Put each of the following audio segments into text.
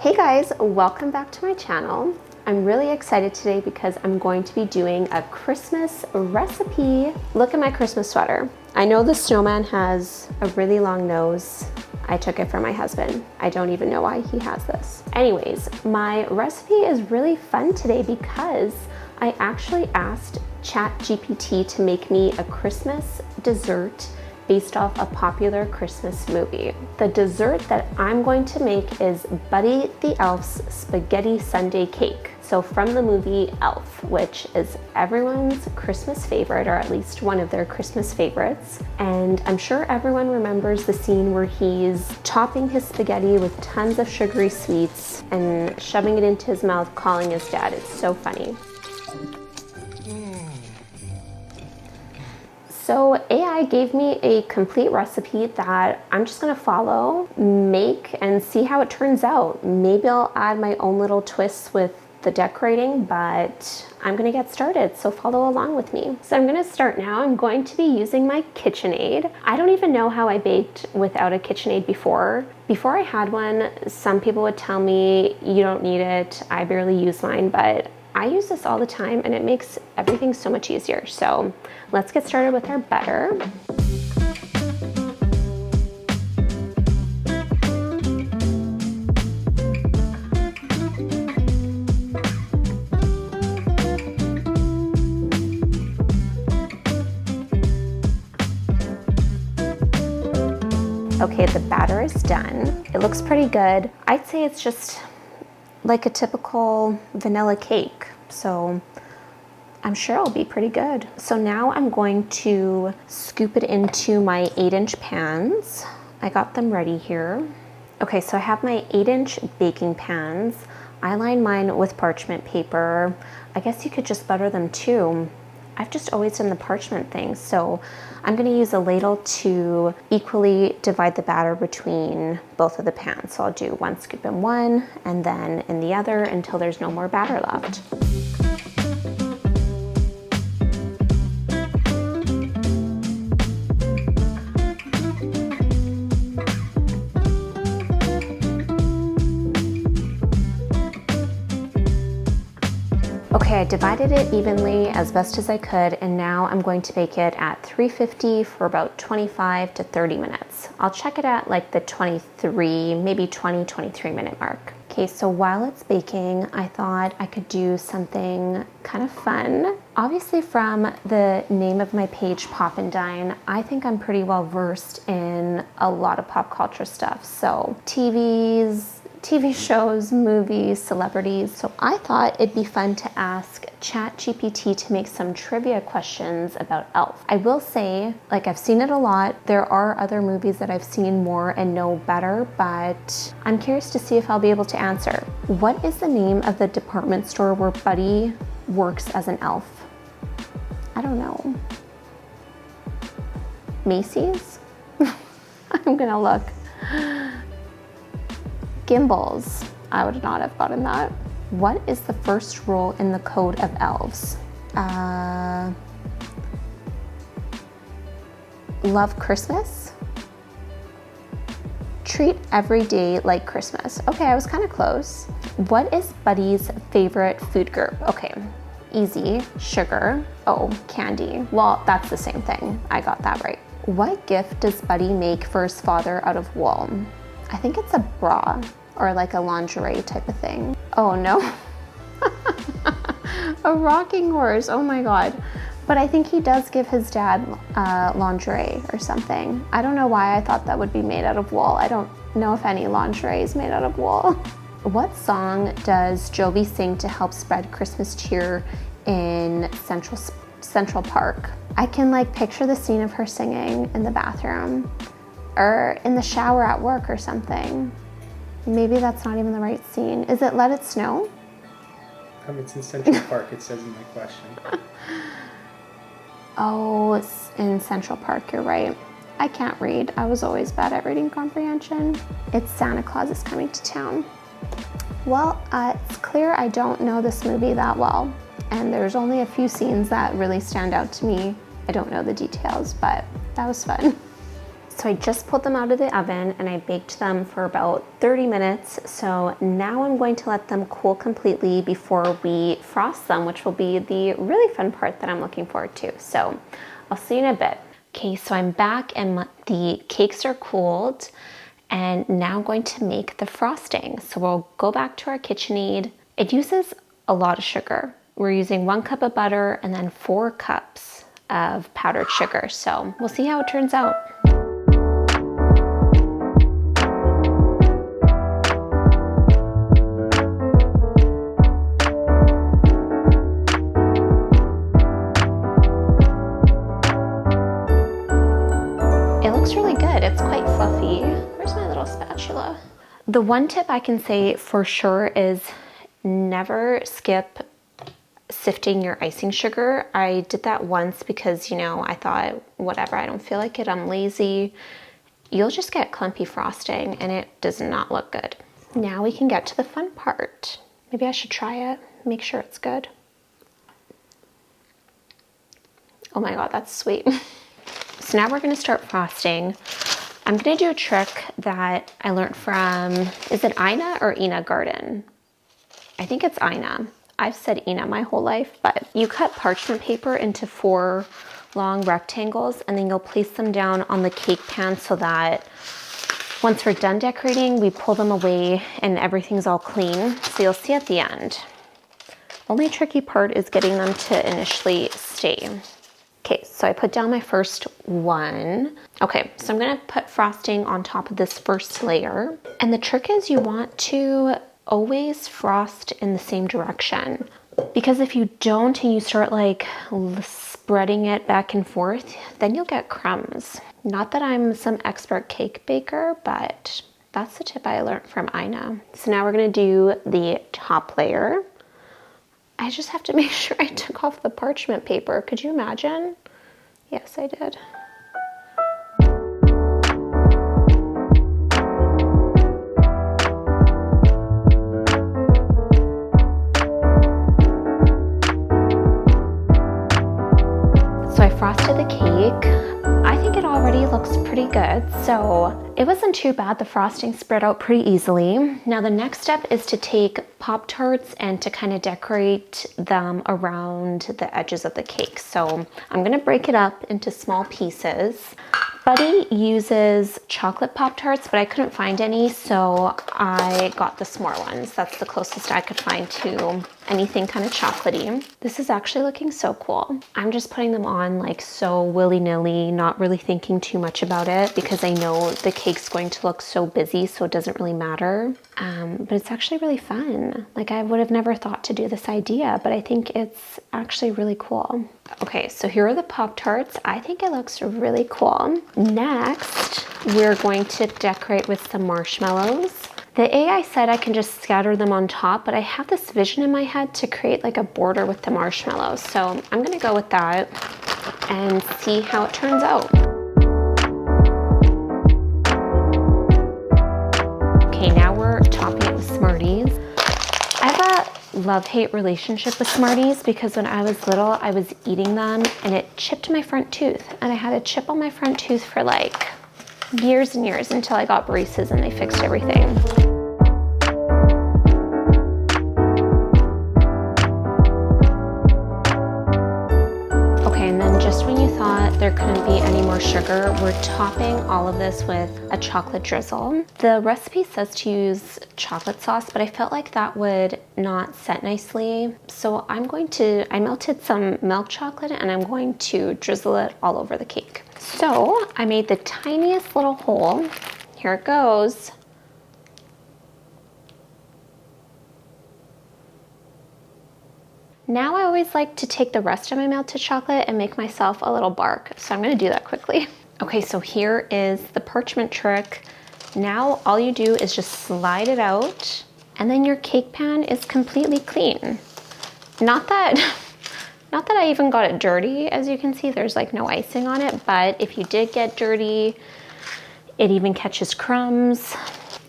Hey guys, welcome back to my channel. I'm really excited today because I'm going to be doing a Christmas recipe. Look at my Christmas sweater. I know the snowman has a really long nose. I took it from my husband. I don't even know why he has this. Anyways, my recipe is really fun today because I actually asked ChatGPT to make me a Christmas dessert based off a popular Christmas movie. The dessert that I'm going to make is Buddy the Elf's spaghetti sundae cake. So from the movie Elf, which is everyone's Christmas favorite, or at least one of their Christmas favorites. And I'm sure everyone remembers the scene where he's topping his spaghetti with tons of sugary sweets and shoving it into his mouth, calling his dad. It's so funny. So AI gave me a complete recipe that I'm just gonna follow, make, and see how it turns out. Maybe I'll add my own little twists with the decorating, but I'm gonna get started, so follow along with me. So I'm gonna start now. I'm going to be using my KitchenAid. I don't even know how I baked without a KitchenAid before. Before I had one, some people would tell me, you don't need it. I barely use mine, but I use this all the time and it makes everything so much easier. So let's get started with our butter. Okay, the batter is done. It looks pretty good. I'd say it's just like a typical vanilla cake. So I'm sure it'll be pretty good. So now I'm going to scoop it into my 8-inch pans. I got them ready here. Okay, so I have my 8-inch baking pans. I line mine with parchment paper. I guess you could just butter them too. I've just always done the parchment thing, so I'm gonna use a ladle to equally divide the batter between both of the pans. So I'll do one scoop in one and then in the other until there's no more batter left. Okay, I divided it evenly as best as I could, and now I'm going to bake it at 350 for about 25 to 30 minutes. I'll check it at like the 23, maybe 23 minute mark. Okay, so while it's baking, I thought I could do something kind of fun. Obviously from the name of my page, Pop and Dine, I think I'm pretty well versed in a lot of pop culture stuff. So TV shows, movies, celebrities. So I thought it'd be fun to ask ChatGPT to make some trivia questions about Elf. I will say, like, I've seen it a lot. There are other movies that I've seen more and know better, but I'm curious to see if I'll be able to answer. What is the name of the department store where Buddy works as an elf? I don't know. Macy's? I'm gonna look. Gimbals. I would not have gotten that. What is the first rule in the Code of Elves? Love Christmas? Treat every day like Christmas. Okay, I was kind of close. What is Buddy's favorite food group? Okay, easy. Sugar. Oh, candy. Well, that's the same thing. I got that right. What gift does Buddy make for his father out of wool? I think it's a bra or like a lingerie type of thing. Oh no. A rocking horse, oh my God. But I think he does give his dad lingerie or something. I don't know why I thought that would be made out of wool. I don't know if any lingerie is made out of wool. What song does Jovi sing to help spread Christmas cheer in Central Park? I can like picture the scene of her singing in the bathroom or in the shower at work or something. Maybe that's not even the right scene. Is it Let It Snow? It's in Central Park, it says in my question. Oh, it's in Central Park, you're right. I can't read. I was always bad at reading comprehension. It's Santa Claus is Coming to Town. Well, it's clear I don't know this movie that well, and there's only a few scenes that really stand out to me. I don't know the details, but that was fun. So I just pulled them out of the oven and I baked them for about 30 minutes. So now I'm going to let them cool completely before we frost them, which will be the really fun part that I'm looking forward to. So I'll see you in a bit. Okay, so I'm back and the cakes are cooled, and now I'm going to make the frosting. So we'll go back to our KitchenAid. It uses a lot of sugar. We're using 1 cup of butter and then 4 cups of powdered sugar. So we'll see how it turns out. It looks really good. It's quite fluffy. Where's my little spatula? The one tip I can say for sure is never skip sifting your icing sugar. I did that once because, you know, I thought, whatever, I don't feel like it, I'm lazy. You'll just get clumpy frosting and it does not look good. Now we can get to the fun part. Maybe I should try it, make sure it's good. Oh my God, that's sweet. So now we're gonna start frosting. I'm gonna do a trick that I learned from, is it Ina or Ina Garden? I think it's Ina. I've said Ina my whole life, but you cut parchment paper into 4 long rectangles and then you'll place them down on the cake pan so that once we're done decorating, we pull them away and everything's all clean. So you'll see at the end. Only tricky part is getting them to initially stay. Okay, so I put down my first one. Okay, so I'm gonna put frosting on top of this first layer. And the trick is you want to always frost in the same direction. Because if you don't and you start like spreading it back and forth, then you'll get crumbs. Not that I'm some expert cake baker, but that's the tip I learned from Ina. So now we're gonna do the top layer. I just have to make sure I took off the parchment paper. Could you imagine? Yes, I did. So I frosted the cake. I think it already looks pretty good. So it wasn't too bad. The frosting spread out pretty easily. Now the next step is to take Pop-Tarts and to kind of decorate them around the edges of the cake. So I'm gonna break it up into small pieces. Buddy uses chocolate Pop-Tarts, but I couldn't find any, so I got the s'more ones. That's the closest I could find to anything kind of chocolatey. This is actually looking so cool. I'm just putting them on like so willy-nilly, not really thinking too much about it because I know the cake's going to look so busy, so it doesn't really matter. But it's actually really fun. Like I would have never thought to do this idea, but I think it's actually really cool. Okay, so here are the Pop-Tarts. I think it looks really cool. Next, we're going to decorate with some marshmallows. The AI said I can just scatter them on top, but I have this vision in my head to create like a border with the marshmallows. So I'm gonna go with that and see how it turns out. Okay, now we're topping it with Smarties. I have a love-hate relationship with Smarties because when I was little, I was eating them and it chipped my front tooth. And I had a chip on my front tooth for like years and years until I got braces and they fixed everything. Okay, and then just when you thought there couldn't be any more sugar, we're topping all of this with a chocolate drizzle. The recipe says to use chocolate sauce, but I felt like that would not set nicely. So I melted some milk chocolate and I'm going to drizzle it all over the cake. So I made the tiniest little hole. Here it goes. Now I always like to take the rest of my melted chocolate and make myself a little bark. So I'm gonna do that quickly. Okay, so here is the parchment trick. Now all you do is just slide it out and then your cake pan is completely clean. Not that I even got it dirty. As you can see, there's like no icing on it, but if you did get dirty, it even catches crumbs.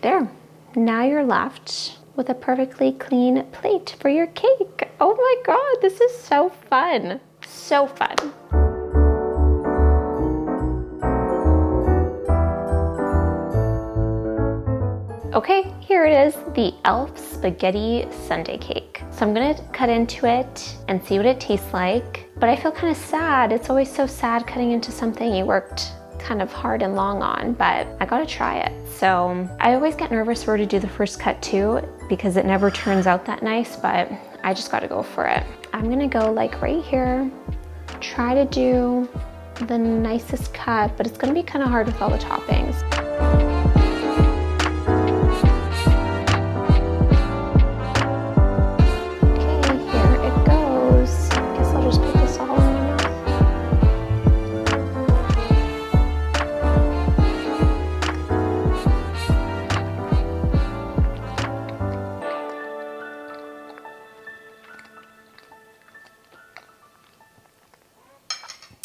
There, now you're left with a perfectly clean plate for your cake. Oh my God, this is so fun. So fun. Okay, here it is, the Elf Spaghetti Sundae Cake. So I'm gonna cut into it and see what it tastes like. But I feel kind of sad. It's always so sad cutting into something you worked kind of hard and long on, but I gotta try it. So I always get nervous for her to do the first cut too, because it never turns out that nice, but I just gotta go for it. I'm gonna go like right here, try to do the nicest cut, but it's gonna be kind of hard with all the toppings. Okay, here it goes. Guess I'll just put this all in my mouth.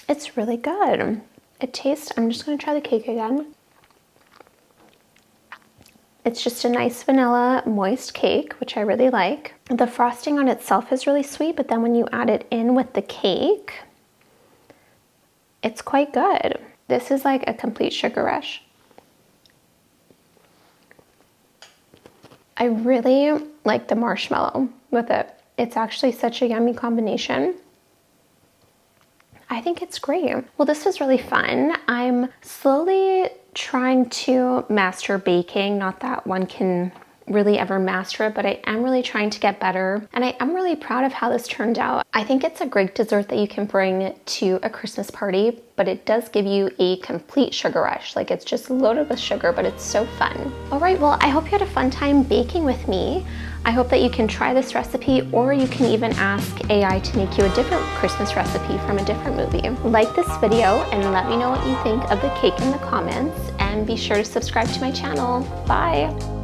It's really good. It tastes, I'm just gonna try the cake again. It's just a nice vanilla moist cake, which I really like. The frosting on itself is really sweet, but then when you add it in with the cake, it's quite good. This is like a complete sugar rush. I really like the marshmallow with it. It's actually such a yummy combination. I think it's great. Well, this was really fun. I'm slowly trying to master baking. Not that one can really ever master it, but I am really trying to get better. And I am really proud of how this turned out. I think it's a great dessert that you can bring to a Christmas party, but it does give you a complete sugar rush. Like, it's just loaded with sugar, but it's so fun. All right, well, I hope you had a fun time baking with me. I hope that you can try this recipe, or you can even ask AI to make you a different Christmas recipe from a different movie. Like this video and let me know what you think of the cake in the comments, and be sure to subscribe to my channel. Bye.